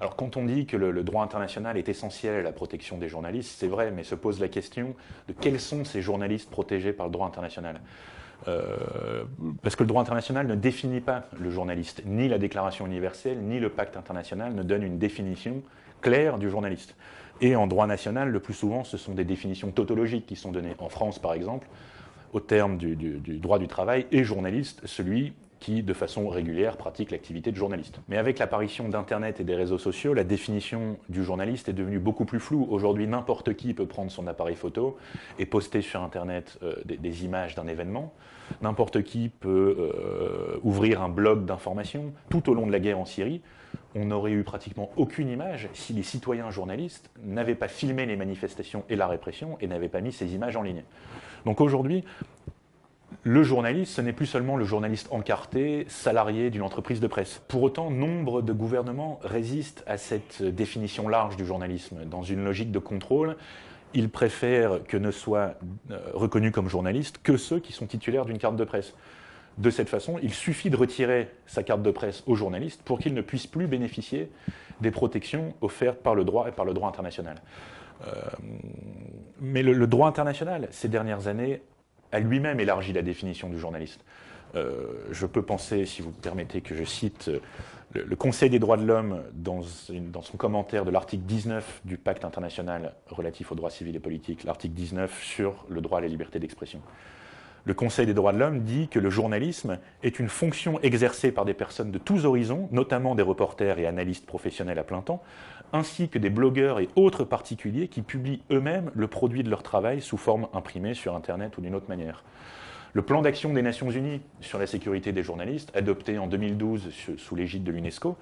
Alors quand on dit que le droit international est essentiel à la protection des journalistes, c'est vrai, mais se pose la question de quels sont ces journalistes protégés par le droit international. Parce que le droit international ne définit pas le journaliste, ni la Déclaration universelle, ni le pacte international ne donnent une définition claire du journaliste. Et en droit national, le plus souvent, ce sont des définitions tautologiques qui sont données. En France, par exemple, au terme du droit du travail, est journaliste celui qui, de façon régulière, pratique l'activité de journaliste. Mais avec l'apparition d'Internet et des réseaux sociaux, la définition du journaliste est devenue beaucoup plus floue. Aujourd'hui, n'importe qui peut prendre son appareil photo et poster sur Internet des images d'un événement. N'importe qui peut ouvrir un blog d'information. Tout au long de la guerre en Syrie, on n'aurait eu pratiquement aucune image si les citoyens journalistes n'avaient pas filmé les manifestations et la répression et n'avaient pas mis ces images en ligne. Donc aujourd'hui, le journaliste, ce n'est plus seulement le journaliste encarté, salarié d'une entreprise de presse. Pour autant, nombre de gouvernements résistent à cette définition large du journalisme. Dans une logique de contrôle, ils préfèrent que ne soient reconnus comme journalistes que ceux qui sont titulaires d'une carte de presse. De cette façon, il suffit de retirer sa carte de presse aux journalistes pour qu'ils ne puissent plus bénéficier des protections offertes par le droit et par le droit international. Mais le droit international, ces dernières années, a lui-même élargi la définition du journaliste. Je peux penser, si vous me permettez que je cite le Conseil des droits de l'homme dans son commentaire de l'article 19 du pacte international relatif aux droits civils et politiques, l'article 19 sur le droit à la liberté d'expression. Le Conseil des droits de l'homme dit que le journalisme est une fonction exercée par des personnes de tous horizons, notamment des reporters et analystes professionnels à plein temps, ainsi que des blogueurs et autres particuliers qui publient eux-mêmes le produit de leur travail sous forme imprimée sur Internet ou d'une autre manière. Le plan d'action des Nations Unies sur la sécurité des journalistes, adopté en 2012 sous l'égide de l'UNESCO,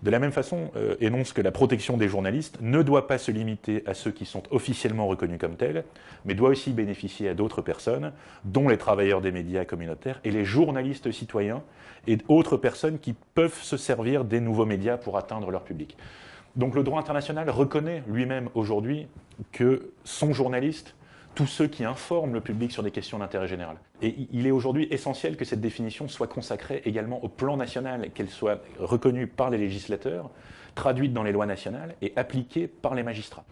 de la même façon, énonce que la protection des journalistes ne doit pas se limiter à ceux qui sont officiellement reconnus comme tels, mais doit aussi bénéficier à d'autres personnes, dont les travailleurs des médias communautaires et les journalistes citoyens et autres personnes qui peuvent se servir des nouveaux médias pour atteindre leur public. Donc le droit international reconnaît lui-même aujourd'hui que sont journalistes tous ceux qui informent le public sur des questions d'intérêt général. Et il est aujourd'hui essentiel que cette définition soit consacrée également au plan national, qu'elle soit reconnue par les législateurs, traduite dans les lois nationales et appliquée par les magistrats.